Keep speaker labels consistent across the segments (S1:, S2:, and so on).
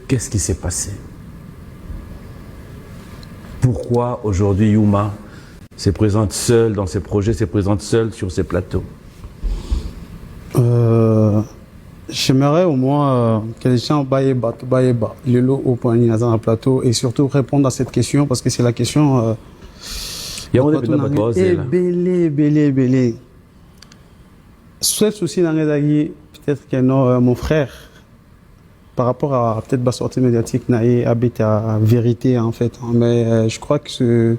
S1: Qu'est-ce qui s'est passé? Pourquoi aujourd'hui Yuma se présente seul dans ses projets, se présente seul sur ses plateaux?
S2: J'aimerais au moins que les gens baillent le lot au point dans le plateau et surtout répondre à cette question parce que c'est la question.
S1: Il y a
S2: belé. Seul souci dans les peut-être que mon frère, par rapport à peut-être la sortie médiatique, habite à vérité en fait. Mais je crois que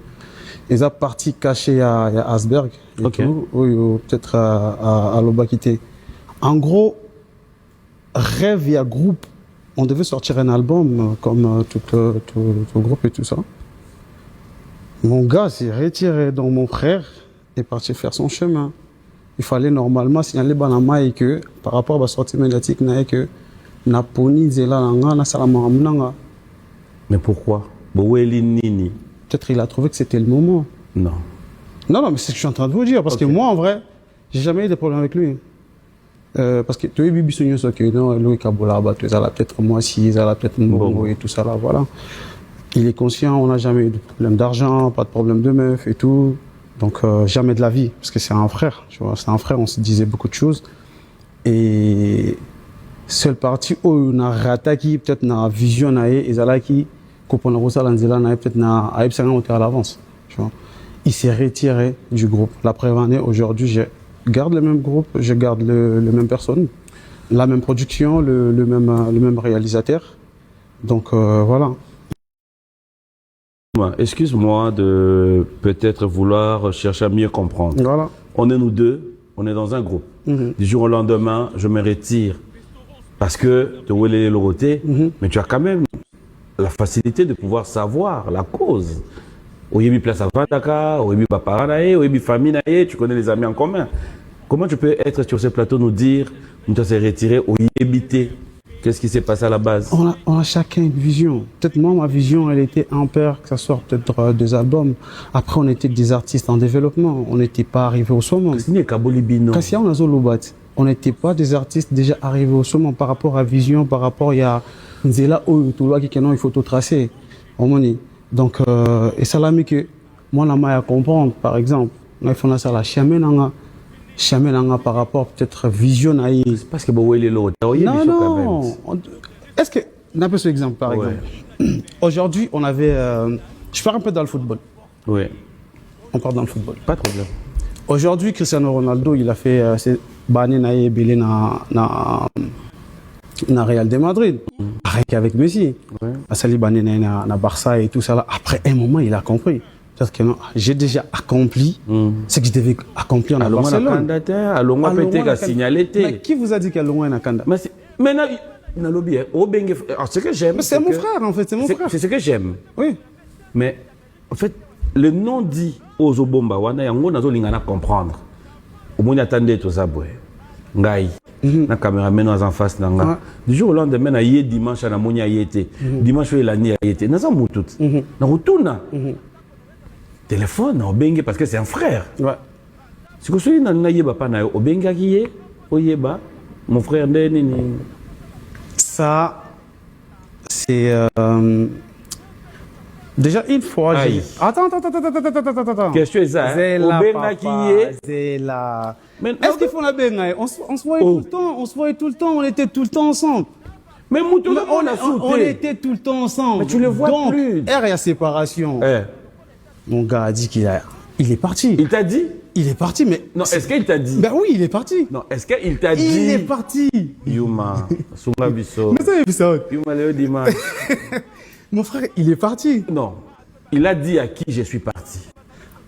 S2: les a partis cachés à Asberg, et tout, ou peut-être à Lobakité. En gros, rêve et groupe, on devait sortir un album comme tout groupe et tout ça. Mon gars s'est retiré, donc mon frère est parti faire son chemin. Il fallait normalement signaler Banama et que par rapport à la sortie médiatique, que Naponi Zela na Salama.
S1: Mais pourquoi?
S2: Peut-être il a trouvé que c'était le moment.
S1: Non.
S2: Non, mais c'est ce que je suis en train de vous dire. Parce que moi, en vrai, j'ai jamais eu de problème avec lui. Parce que tu as eu Bibi non, Louis Kabola, peut-être moi si, peut-être Mbongo et tout ça là, voilà. Il est conscient, on n'a jamais eu de problème d'argent, pas de problème de meuf et tout. Donc, jamais de la vie. Parce que c'est un frère, tu vois. C'est un frère, on se disait beaucoup de choses. Et seule partie où on a raté, peut-être, na vision, qui qu'on a peut-être à l'avance. Il s'est retiré du groupe. La preuve en est, aujourd'hui, je garde le même groupe, je garde le même personne, la même production, le même réalisateur. Donc voilà.
S1: Excuse-moi de peut-être vouloir chercher à mieux comprendre.
S2: Voilà.
S1: On est nous deux, on est dans un groupe. Du jour au lendemain, je me retire parce que tu voulais le roter, mais tu as quand même la facilité de pouvoir savoir la cause. Oyebi place à Vataka, Oyebi Paparanae, Oyebi famille, tu connais les amis en commun. Comment tu peux être sur ce plateau nous dire, nous t'as retiré, Oyebité? Qu'est-ce qui s'est passé à la base?
S2: On a chacun une vision. Peut-être moi, ma vision, elle était en peur que ça sorte peut-être des albums. Après, on était des artistes en développement. On n'était pas arrivés au sommet. On n'était pas des artistes déjà arrivés au sommet par rapport à vision, par rapport à Nzela Oyutoula qui il faut tout tracer. Donc, et ça l'a mis que moi, la maille à comprendre, par exemple, il faut ça la chiamenanga par rapport peut-être vision.
S1: Parce que bon, il est l'autre.
S2: Non. Est-ce que, on a un peu ce exemple, par exemple. Aujourd'hui, on avait, je pars un peu dans le football.
S1: Oui.
S2: On part dans le football.
S1: Pas de problème.
S2: Aujourd'hui, Cristiano Ronaldo, il a fait ses banné naïe belé na Real de Madrid. Pareil qu'avec Messi. Asali banné na Barça et tout ça là. Après un moment, il a compris. Parce que non, j'ai déjà accompli ce que je devais accomplir en Barcelone. Mais qui vous a dit qu'elle loin na Kanda?
S1: Mais c'est ce que j'aime.
S2: C'est mon frère en fait, c'est mon frère.
S1: C'est ce que j'aime.
S2: Oui.
S1: Mais en fait, le nom dit aux Obomba, wana yango nazo lingana comprendre. Au moins attendez tout ça boy. Ngai. Na caméraman en face nanga. Du jour au lendemain na yé dimanche na monia yété. Dimanche il a ni yété. Na za mutut. Na retourna. Téléphone na obenge parce que c'est un frère.
S2: Ouais.
S1: Si que celui na yeba pa na obenge akiye, oyeba mon frère ndeni.
S2: Ça c'est déjà une fois. Attends.
S1: Qu'est-ce que c'est ça?
S2: C'est là. Est-ce qu'il faut la benga? On se voyait tout le temps. On se voyait tout le temps. On était tout le temps ensemble.
S1: Mais
S2: on était tout le temps ensemble.
S1: Mais tu le vois
S2: donc,
S1: plus.
S2: Il y a séparation. Mon gars a dit il est parti.
S1: Il t'a dit?
S2: Il est parti, mais...
S1: Non, est-ce qu'il t'a dit?
S2: Ben oui, il est parti.
S1: Non, est-ce qu'il t'a dit?
S2: Il est parti.
S1: Yuma, Souma Bisso.
S2: Mais ça, il a vu ça.
S1: Yuma Léo Dimanche.
S2: Mon frère, il est parti.
S1: Non, il a dit à qui je suis parti.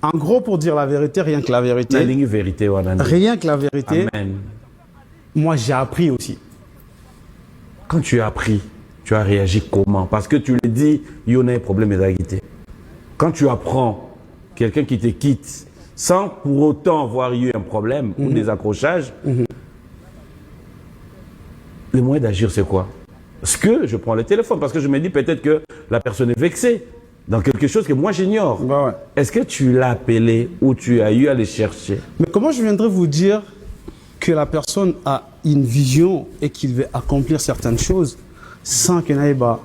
S2: En gros, pour dire la vérité, rien que la vérité. Rien que la vérité.
S1: Amen.
S2: Moi, j'ai appris aussi.
S1: Quand tu as appris, tu as réagi comment? Parce que tu le dis, il y a un problème d'égalité. Quand tu apprends quelqu'un qui te quitte sans pour autant avoir eu un problème ou des accrochages, le moyen d'agir, c'est quoi? Parce que je prends le téléphone, parce que je me dis peut-être que la personne est vexée dans quelque chose que moi j'ignore.
S2: Bah ouais.
S1: Est-ce que tu l'as appelé ou tu as eu à le chercher?
S2: Mais comment je viendrais vous dire que la personne a une vision et qu'il veut accomplir certaines choses sans que n'aille pas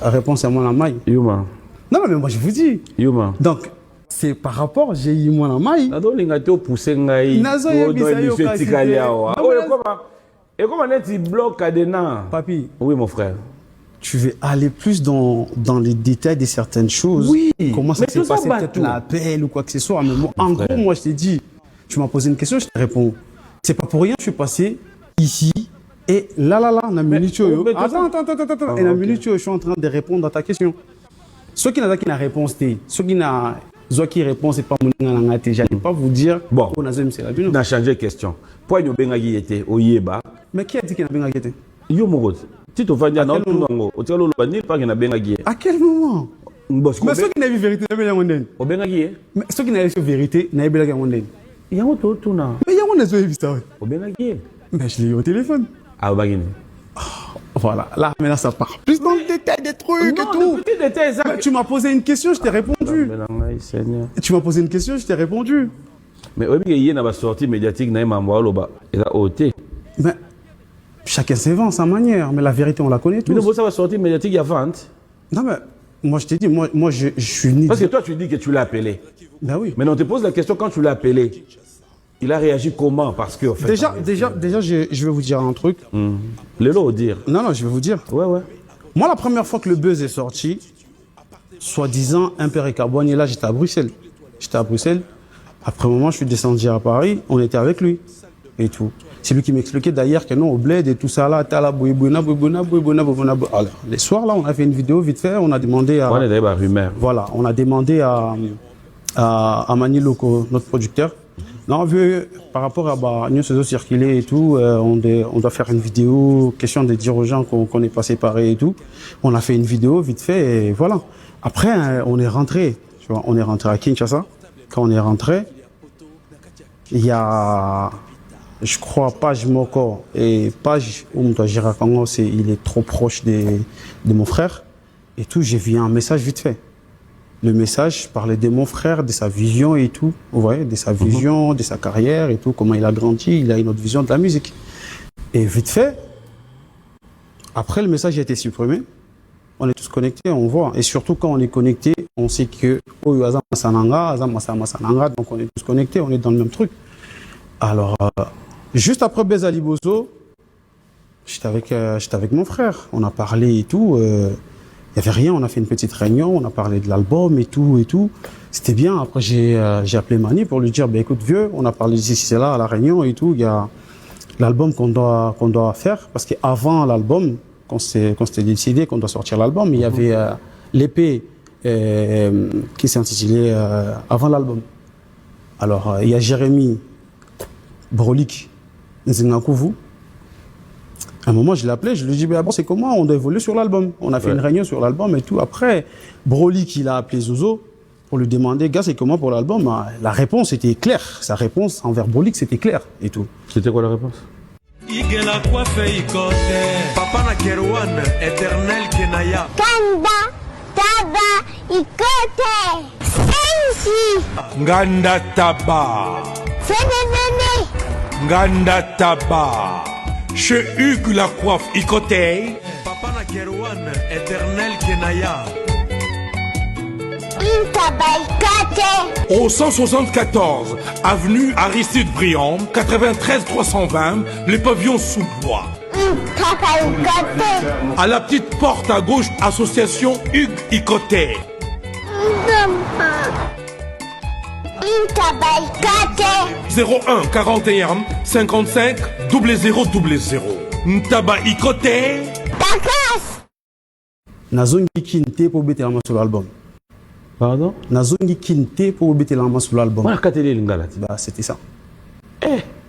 S2: réponse à mon maille.
S1: Yuma.
S2: Non, mais moi je vous dis.
S1: Yuma.
S2: Donc, c'est par rapport, j'ai eu mon maille.
S1: Nado lingato poussé ngai.
S2: Nazo yebisa yo kasi.
S1: Et comment est-ce que bloque Adena?
S2: Papi.
S1: Oui, mon frère.
S2: Tu veux aller plus dans les détails de certaines choses.
S1: Oui.
S2: Comment ça s'est passé, peut-être
S1: tout.
S2: l'appel ou quoi que ce soit. Mais moi, en gros, moi, je t'ai dit, tu m'as posé une question, je te réponds. C'est pas pour rien, je suis passé ici. Et là, on a minute. Attends. Et la minute, je suis en train de répondre à ta question. Ceux qui n'ont pas réponse, ceux qui n'ont qui réponse, c'est pas mon n'allais pas vous dire.
S1: Bon,
S2: on
S1: a changé de question. Pourquoi nous avons été au Yéba?
S2: Mais qui a dit qu'il n'a pas été?
S1: Yo Mogot. Si tu vas dire non, tu n'as pas gagné.
S2: À quel moment? Mais ceux qui n'ont vu vérité, n'ont pas gagné. Mais ceux qui n'ont vu vérité, n'ont pas gagné.
S1: Il y a un autre tour.
S2: Mais il y a un autre tour. Mais je l'ai eu au téléphone.
S1: Ah, bagné.
S2: Voilà, là maintenant ça part plus dans le détail des trucs et tout. Mais tu m'as posé une question, je t'ai répondu. Tu m'as posé une question, je t'ai répondu.
S1: Mais oui, il y a une sortie médiatique,
S2: mais chacun se vend à sa manière, mais la vérité on la connaît tous.
S1: Mais ça va sortir médiatique, il y a vente.
S2: Non mais moi je t'ai dit, moi je suis ni.
S1: Parce que toi tu dis que tu l'as appelé.
S2: Ben oui.
S1: Mais on te pose la question quand tu l'as appelé. Il a réagi comment? Parce que en fait,
S2: déjà, je vais vous dire un truc.
S1: Le dire.
S2: Non, je vais vous dire.
S1: Ouais.
S2: Moi, la première fois que le buzz est sorti, soi-disant, Impère et Carbone, et là, j'étais à Bruxelles. Après un moment, je suis descendu à Paris, on était avec lui et tout. C'est lui qui m'expliquait d'ailleurs que non, au bled et tout ça là, t'as la bouibouna. Alors, les soirs là, on a fait une vidéo vite fait, on a demandé à. Voilà, on a demandé à Mani Loco, notre producteur. Non, vu par rapport à News Réseau circulé et tout, on doit faire une vidéo, question de dire aux gens qu'on est passé pareil et tout. On a fait une vidéo vite fait et voilà. Après, on est rentré, tu vois, on est rentré à Kinshasa. Quand on est rentré, il y a, je crois, Page Moko et Page Oumta Girakango, il est trop proche de mon frère et tout. J'ai vu un message vite fait. Le message parlait de mon frère, de sa vision et tout, vous voyez, de sa vision, de sa carrière et tout, comment il a grandi, il a une autre vision de la musique. Et vite fait, après le message a été supprimé, on est tous connectés, on voit. Et surtout quand on est connecté, on sait que donc on est tous connectés, on est dans le même truc. Alors, juste après Bezali Bozo, j'étais avec mon frère, on a parlé et tout. Il n'y avait rien, on a fait une petite réunion, on a parlé de l'album et tout. C'était bien. Après, j'ai appelé Mani pour lui dire, écoute vieux, on a parlé d'ici, c'est là, à la réunion et tout. Il y a l'album qu'on doit faire. Parce qu'avant l'album, quand c'était décidé qu'on doit sortir l'album, il y avait l'épée qui s'est intitulée avant l'album. Alors, il y a Jérémy Brolik Nzingakouvou. À un moment, je l'ai appelé, je lui ai dit, bon, c'est comment on doit évoluer sur l'album. On a fait une réunion sur l'album et tout. Après, Broly qui l'a appelé Zozo pour lui demander, gars, c'est comment pour l'album? La réponse était claire. Sa réponse envers Broly, c'était clair et tout.
S1: C'était quoi la réponse?
S3: Papa na Kerouan, éternel Kenaya.
S4: Kanda, Taba, Ikote, Ensi.
S3: Nganda Taba.
S4: Fenenene.
S3: Nganda Taba. Chez Hugues la coiffe Ikote. Papa na Kerouan, éternel Kenaya. Au 174, avenue Aristide Briand, 93 320, les pavillons sous bois. À la petite porte à gauche, association Hugues Ikote. 01 41 55 0000. Ntaba Ikote.
S2: Nazongi Kinte pour bêter la main sur l'album.
S1: Pardon?
S2: Nazongi Kinte pour bêter la main sur l'album. Bah, c'était ça.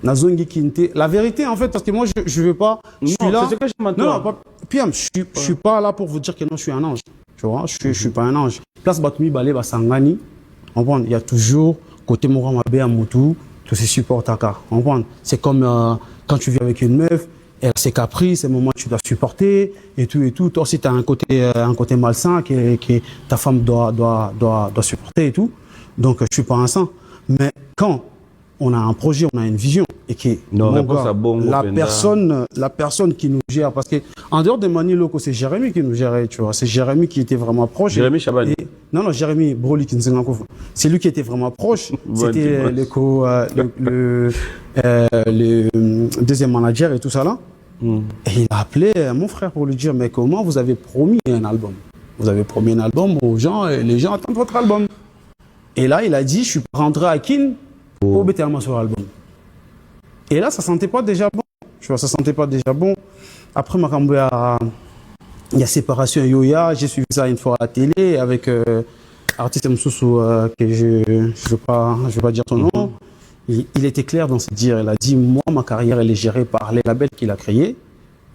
S2: Nazongi Kinte. La vérité, en fait, parce que moi, je veux pas. Je suis là.
S1: C'est ce que je m'entends.
S2: Non, Piam, je suis pas là pour vous dire que non, je suis un ange. Tu vois, je suis pas un ange. Place Batumi Balé Basangani. Il y a toujours côté Mouramabe à Moutou, tous ces supports Taka. C'est comme quand tu vis avec une meuf, elle a ses caprices, c'est le moment où tu dois supporter et tout. Toi aussi, tu as un côté malsain que ta femme doit supporter et tout. Donc, je suis pas un saint. Mais quand on a un projet, on a une vision. Et que
S1: Non,
S2: mon
S1: réponse
S2: gars,
S1: à Bongo,
S2: la personne qui nous gère, parce que en dehors des Mani locaux, c'est Jérémy qui nous gérait, tu vois. C'est Jérémy qui était vraiment proche.
S1: Jérémy Chabani.
S2: Non, Jérémy Broly qui nous a. C'est lui qui était vraiment proche. C'était le deuxième manager et tout ça là. Et il a appelé mon frère pour lui dire, mais comment vous avez promis un album? Vous avez promis un album aux gens et les gens attendent votre album. Et là, il a dit, je suis rentré à Kin pour bêter sur l'album. Et là, ça sentait pas déjà bon. Tu vois, ça sentait pas déjà bon. Après, il y a séparation Yoya. J'ai suivi ça une fois à la télé avec artiste Moussoussou que je veux pas dire son nom. Il était clair dans ses dires. Il a dit, moi, ma carrière, elle est gérée par les labels qu'il a créés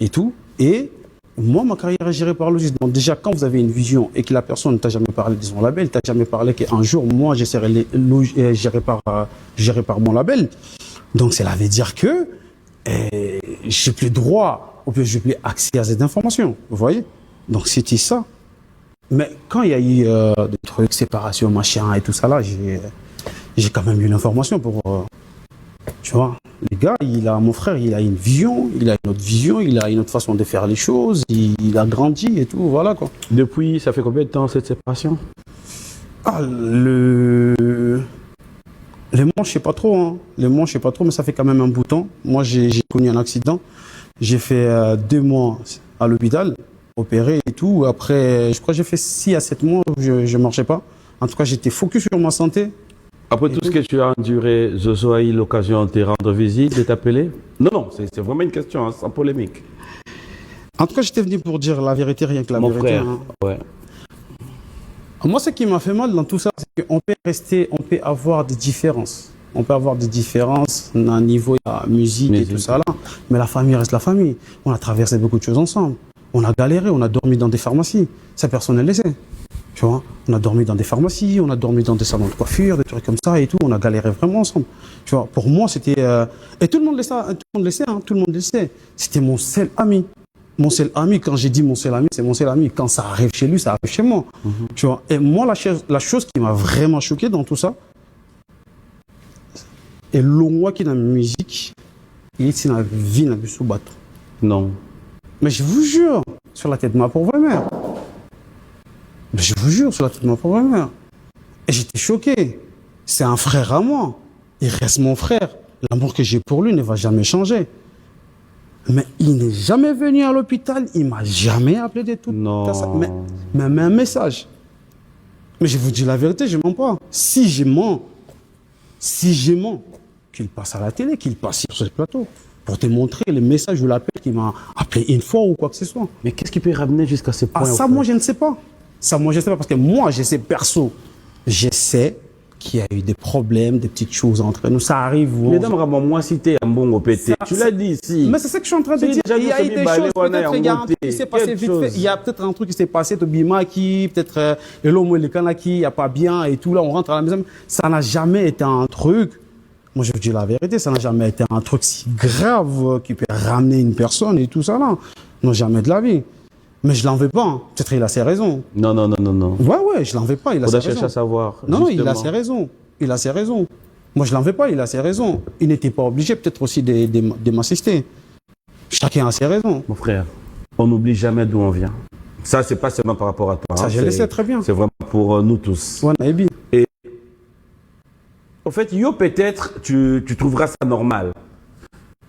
S2: et tout. Et moi, ma carrière est gérée par Logis. Donc déjà, quand vous avez une vision et que la personne ne t'a jamais parlé de son label, t'a jamais parlé qu'un jour, moi, je serai géré par mon label. Donc cela veut dire que j'ai plus droit, ou bien j'ai plus accès à cette information. Vous voyez? Donc c'était ça. Mais quand il y a eu des trucs, séparation, machin et tout ça là, j'ai quand même eu l'information pour... tu vois, les gars, mon frère, il a une vision, il a une autre vision, il a une autre façon de faire les choses, il a grandi et tout, voilà quoi.
S1: Depuis, ça fait combien de temps cette séparation?
S2: Les mois, je sais pas trop, hein. Les mois, je sais pas trop, mais ça fait quand même un bout de temps. Moi, j'ai connu un accident. J'ai fait 2 mois à l'hôpital, opéré et tout. Après, je crois que j'ai fait 6 à 7 mois où je marchais pas. En tout cas, j'étais focus sur ma santé.
S1: Après tout ce que tu as enduré, Zozo a eu l'occasion de te rendre visite, de t'appeler? Non, c'est vraiment une question, hein, sans polémique.
S2: En tout cas, j'étais venu pour dire la vérité, rien que la vérité.
S1: Mon frère,
S2: hein.
S1: ouais.
S2: Moi, ce qui m'a fait mal dans tout ça, c'est qu'on peut avoir des différences. On peut avoir des différences à un niveau de la musique et tout ça là. Mais la famille reste la famille. On a traversé beaucoup de choses ensemble. On a galéré, on a dormi dans des pharmacies. Ça, personne ne le sait. Tu vois, on a dormi dans des pharmacies, on a dormi dans des salons de coiffure, des trucs comme ça et tout. On a galéré vraiment ensemble. Tu vois, pour moi, c'était... Et tout le monde le sait, hein, tout le monde le sait. C'était mon seul ami. Mon seul ami, quand j'ai dit mon seul ami, c'est mon seul ami. Quand ça arrive chez lui, ça arrive chez moi. Tu vois. Et moi, la chose qui m'a vraiment choqué dans tout ça, et l'on qui dans la musique, il est dans la vie, dans le bateau.
S1: Non.
S2: Mais je vous jure, sur la tête de ma pauvre mère. Mais je vous jure, sur la tête de ma pauvre mère. Et j'étais choqué. C'est un frère à moi. Il reste mon frère. L'amour que j'ai pour lui ne va jamais changer. Mais il n'est jamais venu à l'hôpital, il m'a jamais appelé de tout.
S1: Non.
S2: Même un message. Mais je vous dis la vérité, je ne mens pas. Si je mens, qu'il passe à la télé, qu'il passe sur ce plateau, pour te montrer les messages ou l'appel qu'il m'a appelé une fois ou quoi que ce soit.
S1: Mais qu'est-ce qui peut ramener jusqu'à ce point?
S2: Ça, moi, je ne sais pas. Ça, moi, je ne sais pas, parce que moi, je sais perso. Je sais qu'il y a eu des problèmes, des petites choses entre nous. Ça arrive.
S1: Mesdames, moi cité un bon pété. Tu l'as dit ici.
S2: Mais c'est ça que je suis en train de dire. Il y a eu des choses, peut-être, il y a un truc qui s'est passé vite fait. Il y a peut-être un truc qui s'est passé, Tobima qui, peut-être, l'homme le Kanaki, il n'y a pas bien et tout. Là, on rentre à la maison. Ça n'a jamais été un truc. Moi, je vous dis la vérité, ça n'a jamais été un truc si grave qui peut ramener une personne et tout ça là. Non, jamais de la vie. Mais je l'en veux pas. Hein. Peut-être il a ses raisons.
S1: Non.
S2: Ouais, je l'en veux pas. Il a ses raisons.
S1: Chercher à savoir.
S2: Non, il a ses raisons. Il a ses raisons. Moi, je l'en veux pas. Il a ses raisons. Il n'était pas obligé, peut-être aussi, de m'assister. Chacun a ses raisons.
S1: Mon frère, on n'oublie jamais d'où on vient. Ça, c'est pas seulement par rapport à toi.
S2: Ça, je le sais très bien.
S1: C'est vraiment pour nous tous.
S2: Ouais, Naïbi.
S1: Et en fait, peut-être, tu trouveras ça normal.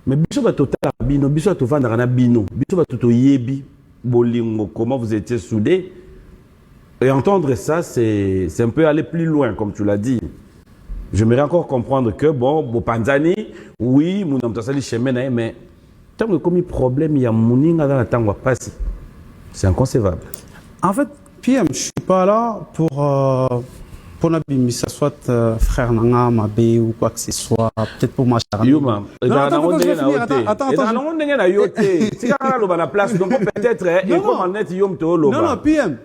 S1: Mais biso ba total bino, biso ba tovanda na bino, biso ba toto yebi bolingo, comment vous étiez soudés. Et entendre ça, c'est un peu aller plus loin, comme tu l'as dit. J'aimerais encore comprendre que, bon, Panzani, oui, mon amtasali chemin, mais tant que comme problème, il y a moninga dans la tango passe. C'est inconcevable.
S2: En fait, PM, je suis pas là pour que ça soit frère Nanga, Mabé ou quoi que ce soit, peut-être pour ma charme. Attends, non, PM.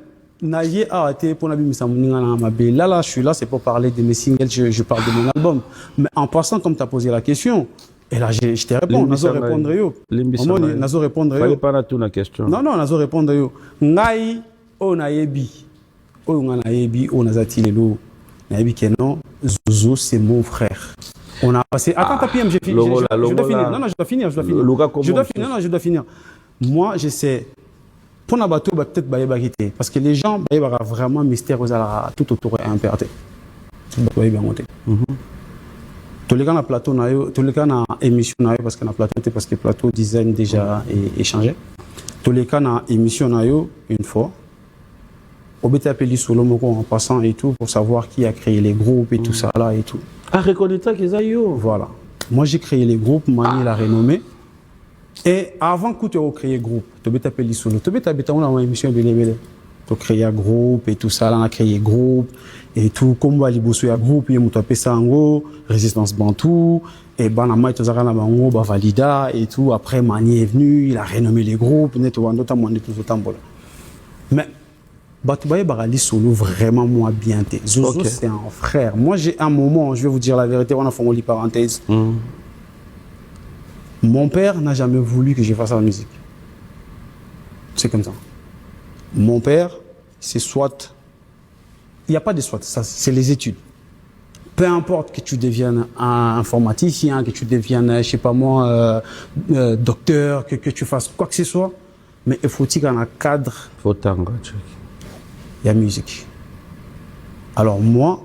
S2: Naye a été pour Nabi Missamoninga Mabé. Là, je suis là, c'est pour parler de mes singles, je parle de mon album. Mais en passant, comme tu as posé la question, et là, je te réponds, Nazo répondre yo. Nazo répondre yo.
S1: Pas tout la question.
S2: Non, Nazo répondre yo. Ngai, o nayebi. O nayebi, o nazati lelo. Nayebi kenon, Zozo, c'est mon frère. On a passé. Attends, PM, j'ai fini. Je dois finir. Non, je dois finir. Je dois finir. Moi, j'essaie. Pour la bateau, peut-être parce que les gens, il y a vraiment mystère tout autour de l'imperté. Tous les cas, dans plateau, tous les cas, dans émission, parce que dans plateau, parce que plateau design déjà échangé. Tous les cas, dans émission, une fois. On peut appeler solo en passant et tout pour savoir qui a créé les groupes et tout ça là et tout.
S1: Ah, reconnaître qu'ils aient.
S2: Voilà. Moi, j'ai créé les groupes, Mani l'a renommé. Et avant que tu aies créé le groupe, tu peux appeler solo. Tu peux appeler une émission de l'ébélé. Tu as créé un groupe et tout ça, là, on a créé un groupe et tout. Comme on a un groupe, il y a un Sango, Résistance Bantou, et Banama, tu as un Valida et tout. Après, Mani est venu, il a renommé les groupes, notamment tout ce temps. Mais, Batoubaye Barali Solo, vraiment moi bien. Zozo, c'est un frère. Moi, j'ai un moment, je vais vous dire la vérité, on a fait une parenthèse. Mon père n'a jamais voulu que je fasse la musique. C'est comme ça. Mon père, c'est soit. Il n'y a pas de soit, ça, c'est les études. Peu importe que tu deviennes un informaticien, que tu deviennes, je ne sais pas moi, docteur, que tu fasses quoi que ce soit, mais il faut qu'il y ait un cadre. Il y a musique. Alors moi,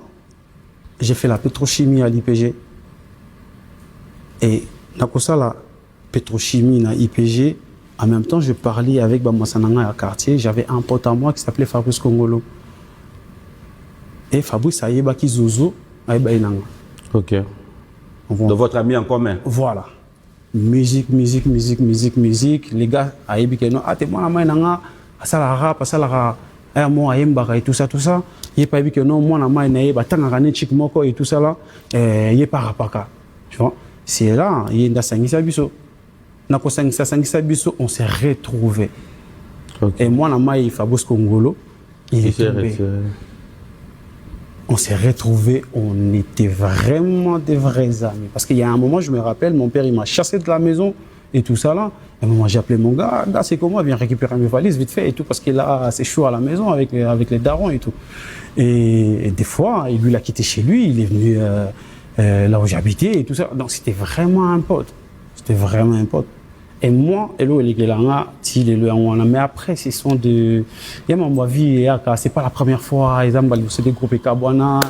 S2: j'ai fait la pétrochimie à l'IPG. Et dans la pétrochimie à l'IPG, en même temps, je parlais avec Bamasananga à quartier. J'avais un pote à moi qui s'appelait Fabrice Kongolo. Et Fabrice a yébaki Zozo à Ibainanga.
S1: Ok. De votre ami en commun.
S2: Voilà. Musique. Les gars, à Ibike, non, ah, t'es moi, la main, à Salara, moi, et tout ça. Il n'y a pas eu que non, moi, la main, il y a pas chic moko et tout ça là. Il n'y a pas rapaka. Tu vois, c'est là, il y a une sangisa biso. On s'est retrouvés. Okay. Et moi, la main, il Fabrice Kongolo, il est tombé. On s'est retrouvés, on était vraiment des vrais amis. Parce qu'il y a un moment, je me rappelle, mon père, il m'a chassé de la maison et tout ça là. À un moment, j'ai appelé mon gars, c'est comment, viens récupérer mes valises vite fait et tout, parce que là, c'est chaud à la maison avec les darons et tout. Et des fois, lui, il a quitté chez lui, il est venu là où j'habitais et tout ça. Donc, c'était vraiment un pote. Et moi, mais après, ce sont de. Il y a ma vie, c'est pas la première fois, c'est des groupes Kabwana.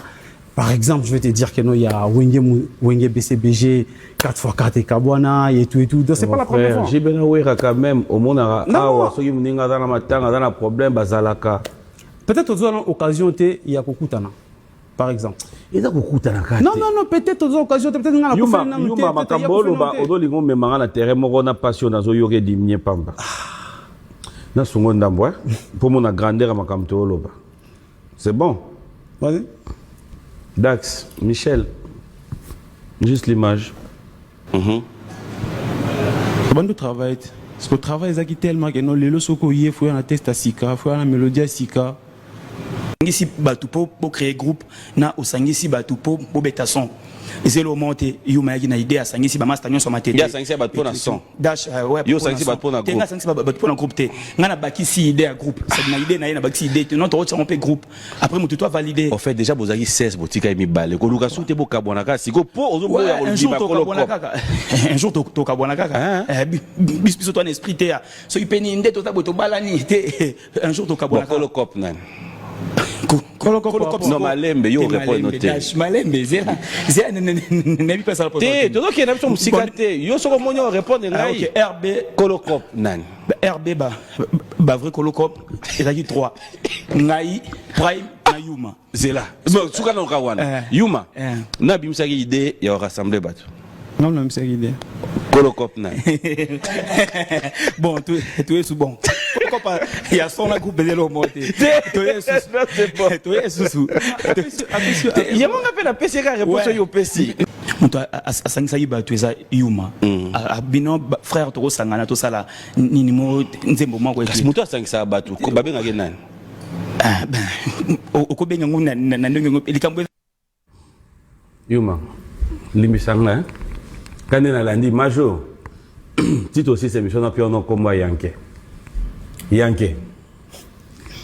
S2: Par exemple, je vais te dire qu'il y a Wenge BCBG, 4x4 et Kabwana et tout. Donc, c'est pas la première fois.
S1: J'ai bien oué quand même, au monde, problème, bazalaka.
S2: Peut-être aux occasions, il y a Kokutana. Par exemple.
S1: Il y a Kokutana.
S2: Non, peut-être aux occasions, peut-être qu'il y a
S1: Yuma, Makambolo, Odolingo, mais Marana Terre, Morona Passion, Nazo Yoge Dimnie Pamba. Na Sungon Dambois, pour mon grandeur à Makamto. C'est bon.
S2: Vas-y.
S1: Dax, Michel, juste l'image.
S5: Comment tu travailles? Parce que le travail est tellement que les lois il faut un test à Sika, il faut un mélodie à Sika.
S6: Si batu pour créer groupe na osangisi batu pour betason c'est le moment yuma na idée à sangisi ba master nyo so matete
S1: ya sangisi batu pour na son
S6: dash ouais
S1: yo sangisi batu pour na groupe
S6: tenga sangisi batu pour na groupe te ngana baki si idée à groupe c'est na idée na baki si idée non to on peut groupe après mutu toi valider
S1: en fait déjà bozaki 16 botika mi balé ko luka soute bo kabonaka siko po ozo bo ya
S6: un jour to kabonaka biso toi en esprit te so ipeni ndé to taboto balani te un jour to kabonaka
S1: ko le cop nan
S6: non
S1: malembe yo répond noté
S6: malembe zera ne pas ça la
S1: te to ki na biso musika te yo soko monyo répondre ngai
S6: RB
S1: kolokop nan
S6: RB ba vrai kolokop ezaki 3 ngai prime na Yuma
S1: zela suka na kawana Yuma na bimsaki idée ya rassembler bato
S5: non c'est idée
S1: kolokop nan
S6: bon tu es sous bon il y a son groupe de l'homoté tu es sous
S1: il y a mon appel à PC qui répond sur yo PC
S6: muto asangisa yiba tu eza Yuma abino frère to sangana to sala nini mo nzembo moko
S1: kasi muto asangisa batu ko babenga ke nani
S6: okobenga nguna na ndenge likambo
S1: Yuma limisanga quand on a lundi major titre aussi c'est mission puis on a comme Yanké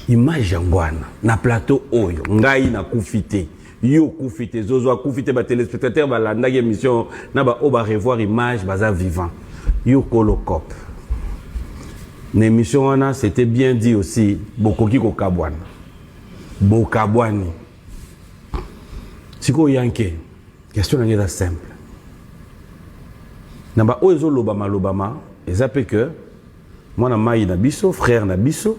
S1: image ngwana na plateau oyo ngai na kufite yo koufite zozo koufite ba téléspectateurs ba la ndage émission na ba oba revoir image baza vivant yo kolokop l'émission wana c'était bien dit aussi bokoki ko kabwana bokabwani siko yanke question est simple na ba ozo lobama eza pe que moi na mai na biso frère na biso